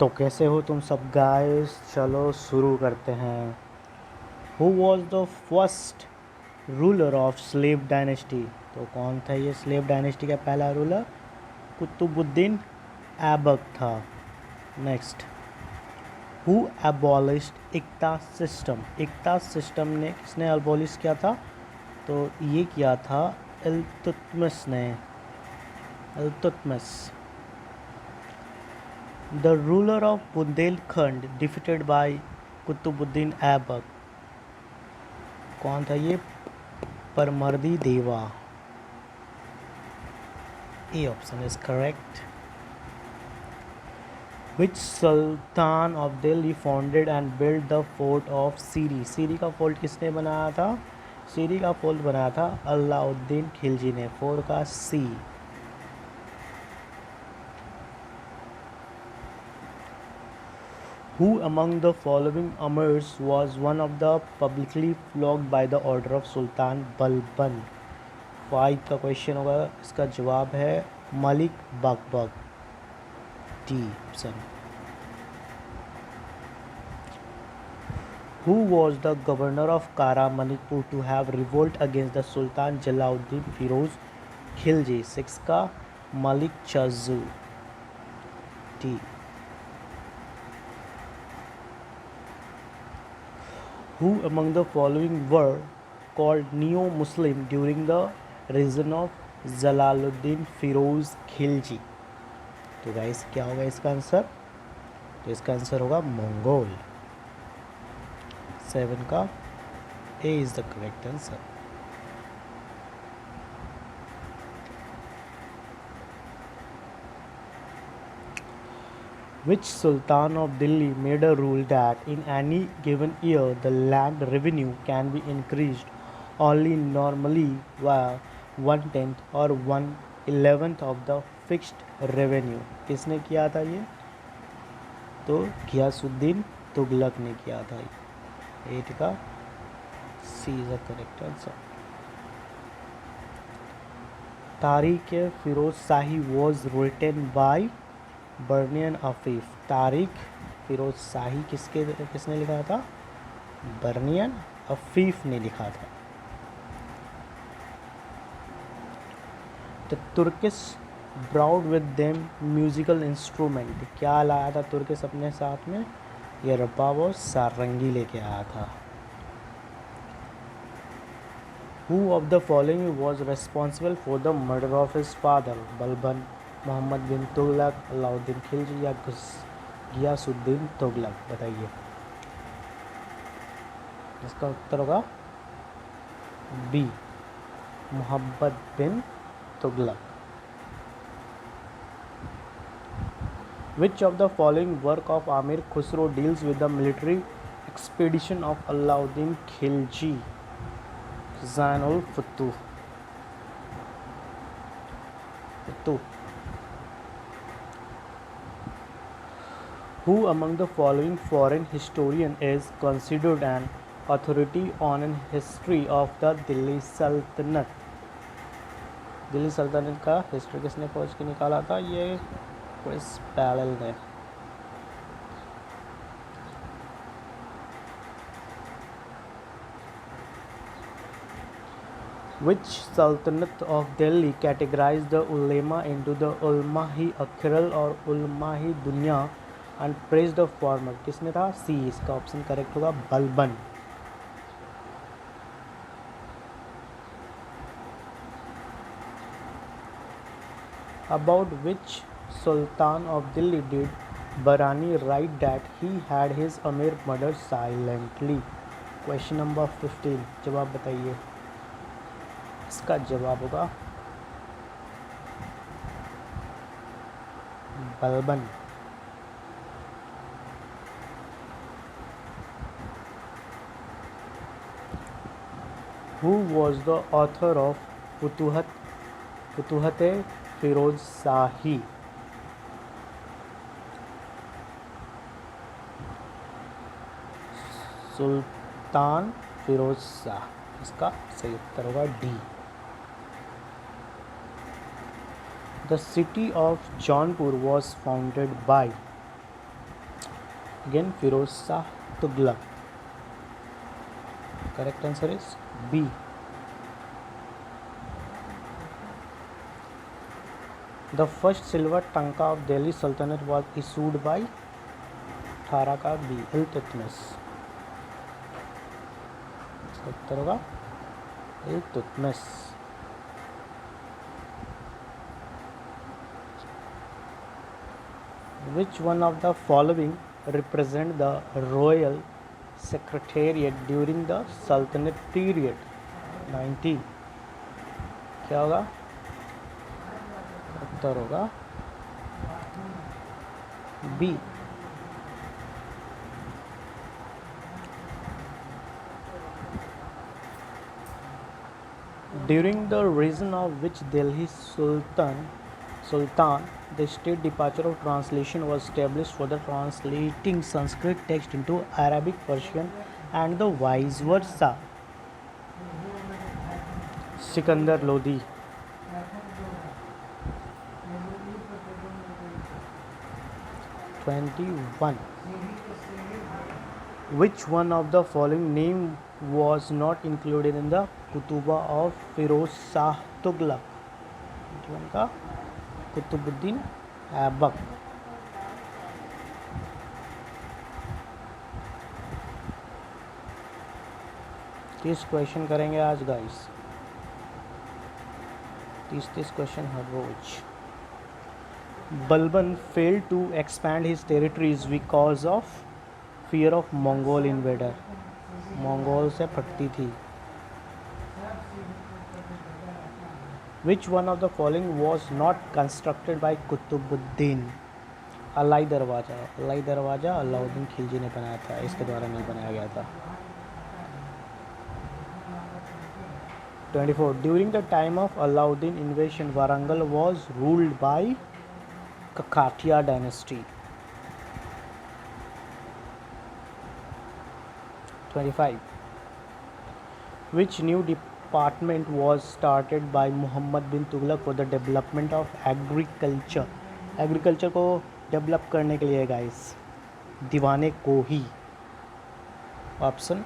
तो कैसे हो तुम सब गाइस, चलो शुरू करते हैं। Who was the first ruler of slave dynasty? तो कौन था ये स्लेव डायनेस्टी का पहला रूलर? कुतुबुद्दीन ऐबक था। Next, who abolished iqta system? Iqta system ने किसने एबॉलिश किया था? तो ये किया था इल्तुतमिश ने। Iltutmish. The ruler of Bundelkhand defeated by Qutubuddin Aibak, कौन था ये? परमर्दी देवा। A option is correct. Which Sultan of Delhi founded and built the fort of सीरी? सीरी का फोर्ट किसने बनाया था? सीरी का फोर्ट बनाया था अलाउद्दीन खिलजी ने। फोर का सी। Who among the following amirs was one of the publicly flogged by the order of Sultan Balban? 5 का क्वेश्चन होगा, इसका जवाब है मलिक बकबक। D option. Who was the governor of Kara Manipur to have revolt against the Sultan Jalauddin Firoz Khilji? 6 का Malik Chajju. D. Who among the following were called Neo-Muslim during the reign of Jalaluddin Firoz Khilji? तो guys क्या होगा इसका answer? तो इसका answer होगा Mongol. 7 का A is the correct answer. Which Sultan of Delhi made a rule that in any given year the land revenue can be increased only normally via 1/10 or 1/11 of the fixed revenue? किसने किया था ये? तो घियासुद्दीन तुगलक ने किया था। 8 का सी is the correct answer. तारीख फिरोज शाही वॉज रिटन बाय बर्नियन अफीफ। तारीख फिरोज शाही किसने लिखा था? बर्नियन अफीफ ने लिखा था। The Turkish brought with them musical instrument, क्या लाया था तुर्किश अपने साथ में? ये रबाब और सारंगी लेके आया था। Who of the following was responsible for the murder of his father? Balban, Mohammad bin Tughlaq, Alauddin Khilji या घियासुद्दीन तुगलक? बताइए। इसका उत्तर होगा B, Mohammad bin Tughlaq. Which of the following work of Amir Khusro deals with the military expedition of Alauddin Khilji? Zainul Futuh। Who among the following foreign historian is considered an authority on an history of the Delhi सल्तनत? दिल्ली सल्तनत का history किसने खोज के निकाला था? ये Chris Parel ने। Which Sultanate of Delhi categorized the ulema into the ulma-i akhiral और ulma-i दुनिया and praised the former? किसने था? सी, इसका ऑप्शन करेक्ट होगा Balban. About which Sultan of Delhi did Barani write that he had his Amir murdered silently? Question number 15, जवाब बताइए। इसका जवाब होगा Balban. Who was the author of फुतूहत Firoz शाही? सुल्तान फिरोज शाह। इसका सही उत्तर होगा D. The city of Jaunpur was founded by Again, Firoz Shah Tughlaq. Correct answer is B. The first silver tanka of Delhi Sultanate was issued by 18 का B. Iltutmish. इसका उत्तर होगा Iltutmish. Which one of the following represent the royal secretariat during the Sultanate period? 19. क्या होगा? उत्तर होगा B. During the reign of which Delhi Sultan, the state department of translation was established for the translating Sanskrit text into Arabic, Persian, and the vice versa. Sikandar Lodi. Which one of the following name was not included in the Kutuba of Firoz Shah Tughlaq? का कुतुबुद्दीन ऐबक. तीस question करेंगे आज guys. 30 question हर रोज. Balban failed to expand his territories because of fear of Mongol invader. Mongol से फटती थी. Which one of the following was not constructed by Qutubuddin? Alai दरवाज़ा अलाउद्दीन खिलजी ने बनाया था, इसके द्वारा नहीं बनाया गया था. 24. During the time of Alauddin invasion, Warangal was ruled by Kakatiya dynasty. 25. Which new department was started by Muhammad bin Tughlaq for the development of agriculture? Agriculture को डेवलप करने के लिए guys Diwan-i-Kohi. Option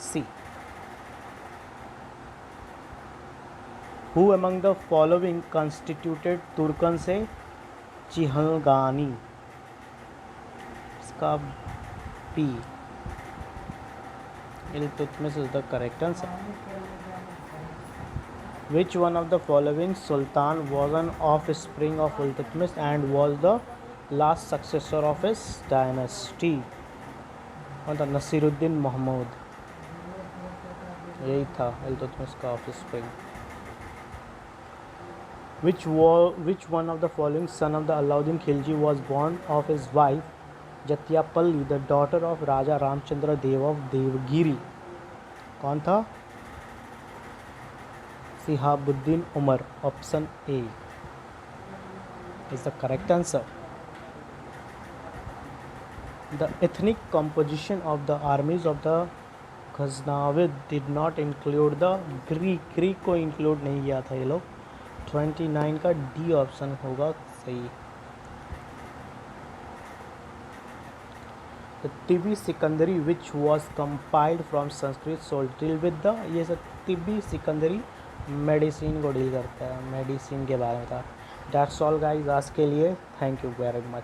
C. Who among the following constituted Turkan-i-Chihalgani? इसका B. Iltutmish is the correct answer. Which one of the following sultan was an offspring of Iltutmish and was the last successor of his dynasty? कौन था? नसीरुद्दीन महमूद. यही था इल्तुतमिश का offspring. Which one of the following son of the Alauddin Khilji was born of his wife Jatyapalli, the daughter of Raja Ramchandra Dev of Devgiri? कौन था? Sihabuddin Umar. Option A is the correct answer. The ethnic composition of the armies of the Ghaznavid did not include the Greek को include नहीं किया था ये लोग. 29 का D option होगा सही. The Tibi Sikandari which was compiled from Sanskrit sold deal with the ये सब तिब्बी सिकंदरी मेडिसिन को डील करता है, मेडिसिन के बारे में था. That's all guys आज के लिए. Thank you very much.